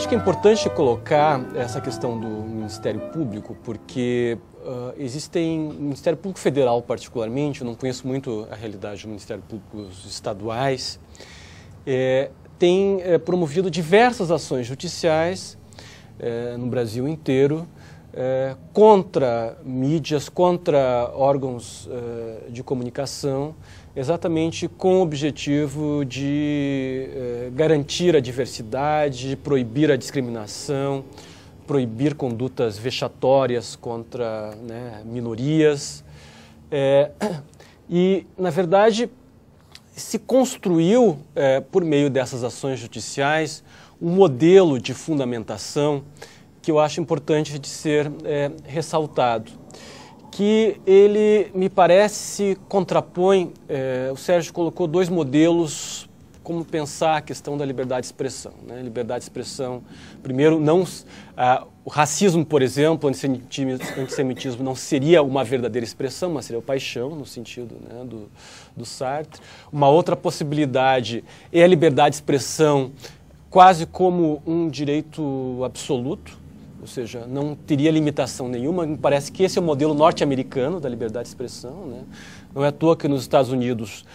acho que é importante colocar essa questão do Ministério Público, porque existem, o Ministério Público Federal particularmente, eu não conheço muito a realidade do Ministério Público estaduais, tem promovido diversas ações judiciais no Brasil inteiro, contra mídias, contra órgãos de comunicação, exatamente com o objetivo de garantir a diversidade, proibir a discriminação, proibir condutas vexatórias contra minorias. E, na verdade, se construiu, por meio dessas ações judiciais, um modelo de fundamentação que eu acho importante de ser ressaltado, que ele, me parece, contrapõe, o Sérgio colocou dois modelos como pensar a questão da liberdade de expressão. Liberdade de expressão, primeiro, o racismo, por exemplo, o antissemitismo não seria uma verdadeira expressão, mas seria o paixão, no sentido do Sartre. Uma outra possibilidade é a liberdade de expressão quase como um direito absoluto, ou seja, não teria limitação nenhuma. Me parece que esse é o modelo norte-americano da liberdade de expressão. Não é à toa que nos Estados Unidos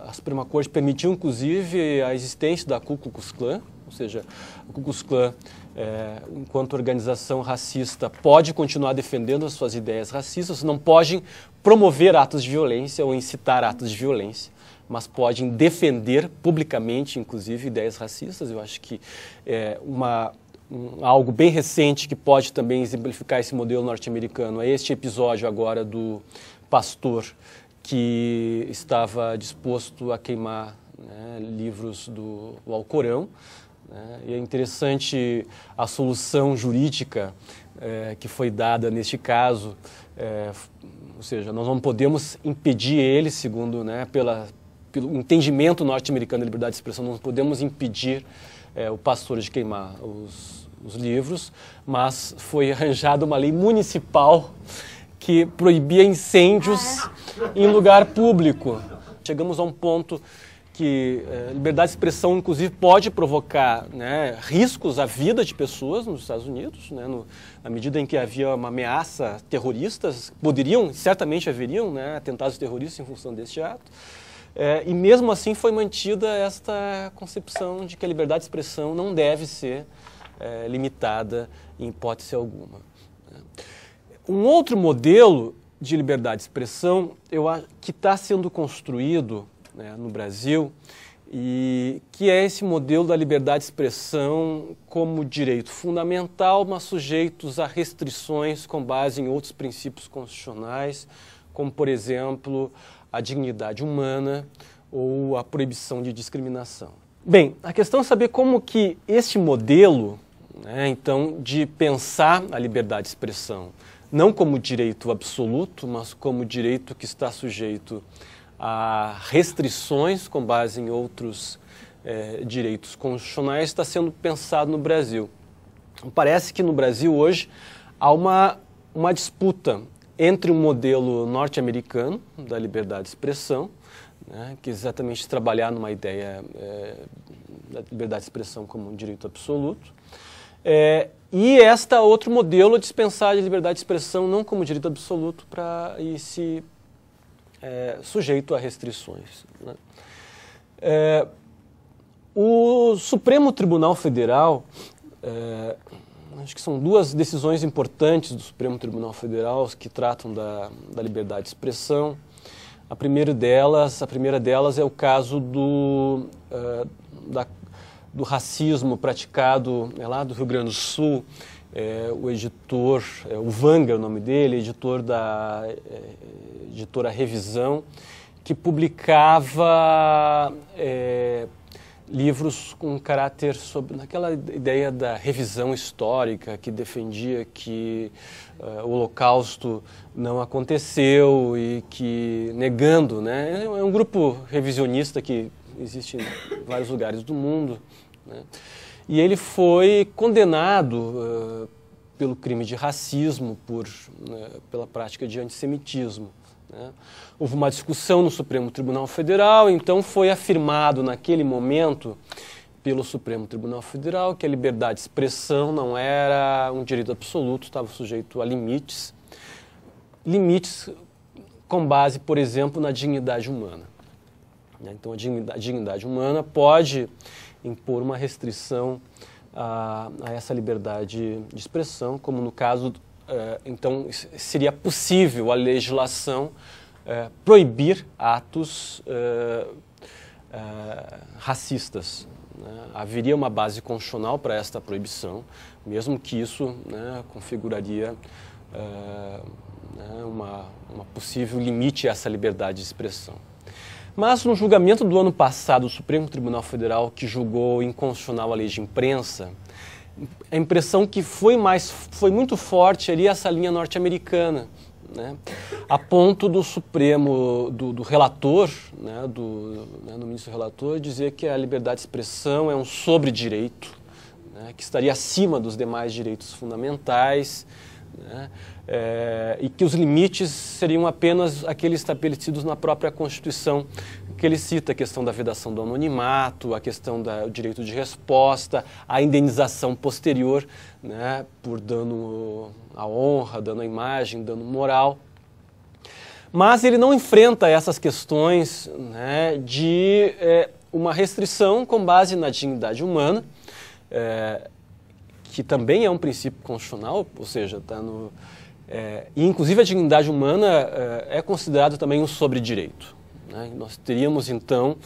a Suprema Corte permitiu, inclusive, a existência da Ku Klux Klan, ou seja, a Ku Klux Klan, enquanto organização racista, pode continuar defendendo as suas ideias racistas, não podem promover atos de violência ou incitar atos de violência, mas podem defender publicamente, inclusive, ideias racistas. Eu acho que algo bem recente que pode também exemplificar esse modelo norte-americano é este episódio agora do pastor que estava disposto a queimar livros do Alcorão. E é interessante a solução jurídica que foi dada neste caso, ou seja, nós não podemos impedir ele, segundo pelo entendimento norte-americano da liberdade de expressão, não podemos impedir o pastor de queimar os livros, mas foi arranjada uma lei municipal que proibia incêndios em lugar público. Chegamos a um ponto que a liberdade de expressão, inclusive, pode provocar riscos à vida de pessoas nos Estados Unidos, na medida em que havia uma ameaça terrorista, certamente haveriam atentados terroristas em função deste ato. E mesmo assim foi mantida esta concepção de que a liberdade de expressão não deve ser limitada em hipótese alguma. Um outro modelo de liberdade de expressão que está sendo construído no Brasil, e que é esse modelo da liberdade de expressão como direito fundamental, mas sujeitos a restrições com base em outros princípios constitucionais, como, por exemplo, a dignidade humana ou a proibição de discriminação. Bem, a questão é saber como que este modelo, então, de pensar a liberdade de expressão não como direito absoluto, mas como direito que está sujeito a restrições com base em outros direitos constitucionais, está sendo pensado no Brasil. Parece que no Brasil hoje há uma disputa entre o modelo norte-americano da liberdade de expressão, que é exatamente trabalhar numa ideia da liberdade de expressão como um direito absoluto, e esta outro modelo de pensar a liberdade de expressão não como direito absoluto e se sujeito a restrições. O Supremo Tribunal Federal, acho que são duas decisões importantes do Supremo Tribunal Federal que tratam da liberdade de expressão. A primeira delas é o caso do racismo praticado lá do Rio Grande do Sul. O editor, o Vanga é o nome dele, editor da editora Revisão, que publicava livros com caráter naquela ideia da revisão histórica, que defendia que o Holocausto não aconteceu e que, negando, é um grupo revisionista que existe em vários lugares do mundo, e ele foi condenado pelo crime de racismo, pela prática de antissemitismo. Houve uma discussão no Supremo Tribunal Federal, então foi afirmado naquele momento pelo Supremo Tribunal Federal que a liberdade de expressão não era um direito absoluto, estava sujeito a limites. Limites com base, por exemplo, na dignidade humana. Então, a dignidade humana pode impor uma restrição a essa liberdade de expressão, como no caso, então, seria possível a legislação proibir atos racistas. Haveria uma base constitucional para esta proibição, mesmo que isso configuraria uma possível limite a essa liberdade de expressão. Mas no julgamento do ano passado, o Supremo Tribunal Federal, que julgou inconstitucional a lei de imprensa, a impressão que foi muito forte ali essa linha norte-americana, a ponto do Supremo, do relator, do ministro relator, dizer que a liberdade de expressão é um sobre-direito, que estaria acima dos demais direitos fundamentais, e que os limites seriam apenas aqueles estabelecidos na própria Constituição, que ele cita a questão da vedação do anonimato, a questão do direito de resposta, a indenização posterior, por dano à honra, dano à imagem, dano moral. Mas ele não enfrenta essas questões de uma restrição com base na dignidade humana, que também é um princípio constitucional, ou seja, está no... e inclusive a dignidade humana é considerado também um sobre-direito. Nós teríamos então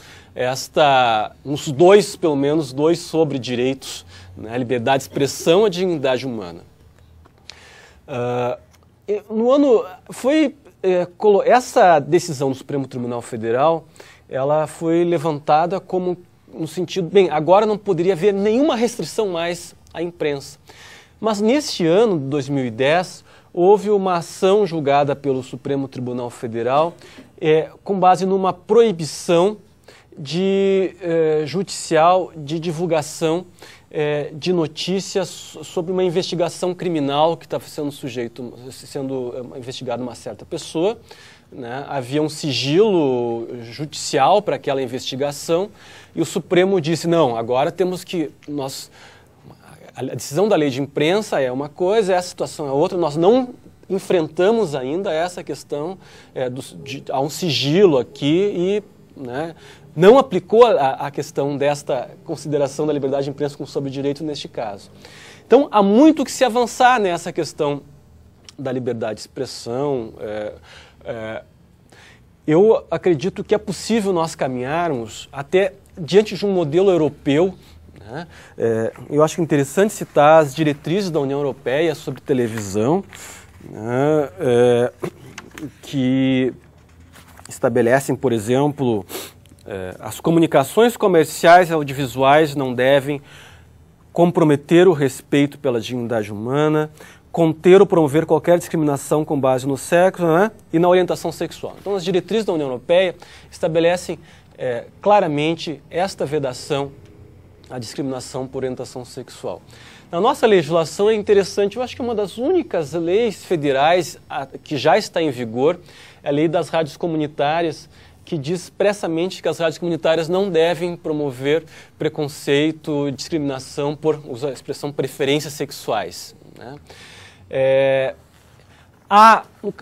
pelo menos dois sobre-direitos, a liberdade de expressão e a dignidade humana. Essa decisão do Supremo Tribunal Federal, ela foi levantada como no sentido, agora não poderia haver nenhuma restrição mais à imprensa. Mas neste ano, de 2010, houve uma ação julgada pelo Supremo Tribunal Federal com base numa proibição judicial de divulgação de notícias sobre uma investigação criminal que estava sendo investigada uma certa pessoa. Havia um sigilo judicial para aquela investigação e o Supremo disse, não, agora temos que... A decisão da lei de imprensa é uma coisa, essa situação é outra, nós não enfrentamos ainda essa questão há um sigilo aqui e não aplicou a questão desta consideração da liberdade de imprensa como sobre-direito neste caso. Então, há muito que se avançar nessa questão da liberdade de expressão. Eu acredito que é possível nós caminharmos até diante de um modelo europeu. Eu acho interessante citar as diretrizes da União Europeia sobre televisão, que estabelecem, por exemplo, as comunicações comerciais e audiovisuais não devem comprometer o respeito pela dignidade humana, conter ou promover qualquer discriminação com base no sexo e na orientação sexual. Então, as diretrizes da União Europeia estabelecem claramente esta vedação à discriminação por orientação sexual. Na nossa legislação é interessante, eu acho que uma das únicas leis federais que já está em vigor é a lei das rádios comunitárias, que diz expressamente que as rádios comunitárias não devem promover preconceito, discriminação por, usa a expressão, preferências sexuais.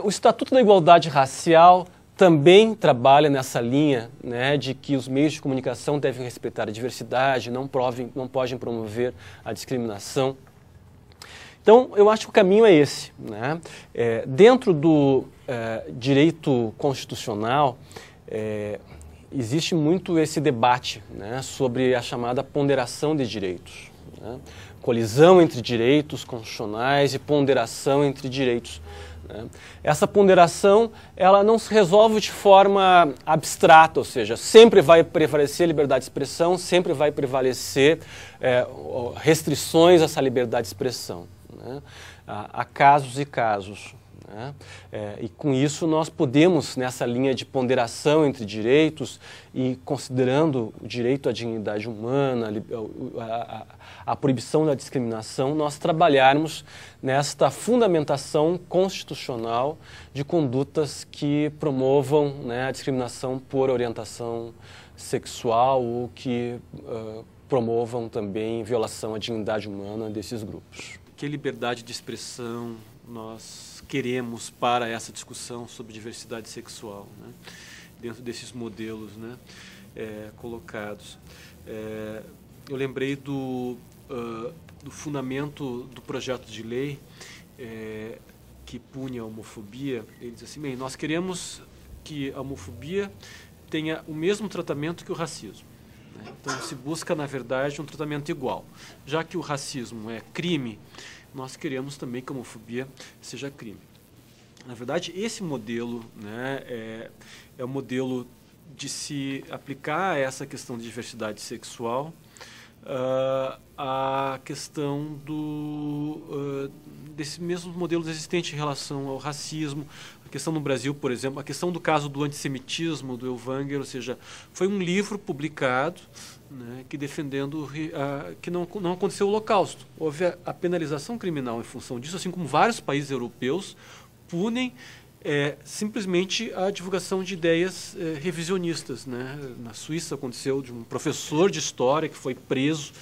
O Estatuto da Igualdade Racial também trabalha nessa linha de que os meios de comunicação devem respeitar a diversidade, não podem promover a discriminação. Então, eu acho que o caminho é esse. Dentro do direito constitucional, existe muito esse debate sobre a chamada ponderação de direitos. Colisão entre direitos constitucionais e ponderação entre direitos. Essa ponderação, ela não se resolve de forma abstrata, ou seja, sempre vai prevalecer a liberdade de expressão, sempre vai prevalecer restrições a essa liberdade de expressão. Há casos e casos. E com isso nós podemos, nessa linha de ponderação entre direitos e considerando o direito à dignidade humana, a proibição da discriminação, nós trabalharmos nesta fundamentação constitucional de condutas que promovam a discriminação por orientação sexual ou que promovam também violação à dignidade humana desses grupos. Que liberdade de expressão nós queremos para essa discussão sobre diversidade sexual, né? Dentro desses modelos, né, colocados. Eu lembrei do fundamento do projeto de lei que pune a homofobia. Ele diz assim: bem, nós queremos que a homofobia tenha o mesmo tratamento que o racismo. Então, se busca, na verdade, um tratamento igual. Já que o racismo é crime, nós queremos também que a homofobia seja crime. Na verdade, esse modelo, né, é o modelo de se aplicar essa questão de diversidade sexual a questão desse mesmo modelo existente em relação ao racismo. A questão no Brasil, por exemplo, a questão do caso do antissemitismo, do Elvanger, ou seja, foi um livro publicado, né, que defendendo que não aconteceu o Holocausto. Houve a penalização criminal em função disso, assim como vários países europeus punem simplesmente a divulgação de ideias revisionistas, né? Na Suíça aconteceu de um professor de história que foi preso,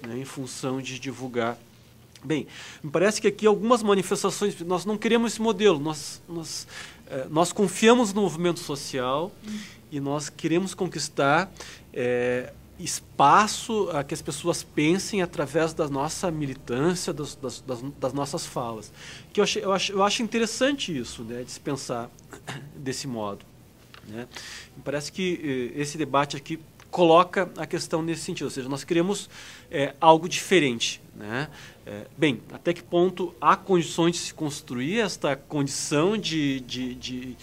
né, em função de divulgar. Bem, me parece que aqui algumas manifestações, nós não queremos esse modelo, nós confiamos no movimento social e nós queremos conquistar espaço a que as pessoas pensem através da nossa militância, das nossas falas. Que eu acho interessante isso, né, de se pensar desse modo, né? Me parece que esse debate aqui coloca a questão nesse sentido, ou seja, nós queremos algo diferente, né? Bem, até que ponto há condições de se construir esta condição de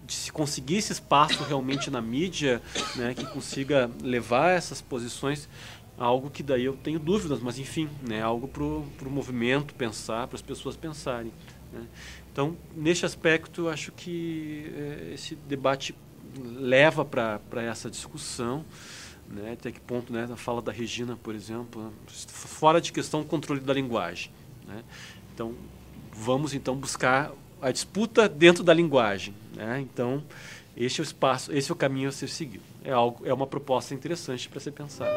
se conseguir esse espaço realmente na mídia, né, que consiga levar essas posições, algo que daí eu tenho dúvidas, mas enfim, né, algo para o movimento pensar, para as pessoas pensarem, né? Então, neste aspecto, eu acho que esse debate leva para essa discussão, né, até que ponto, né, a fala da Regina, por exemplo, fora de questão o controle da linguagem, né? Então, vamos então buscar a disputa dentro da linguagem, né? Então, este é o espaço, esse é o caminho a ser seguido. É uma proposta interessante para ser pensada.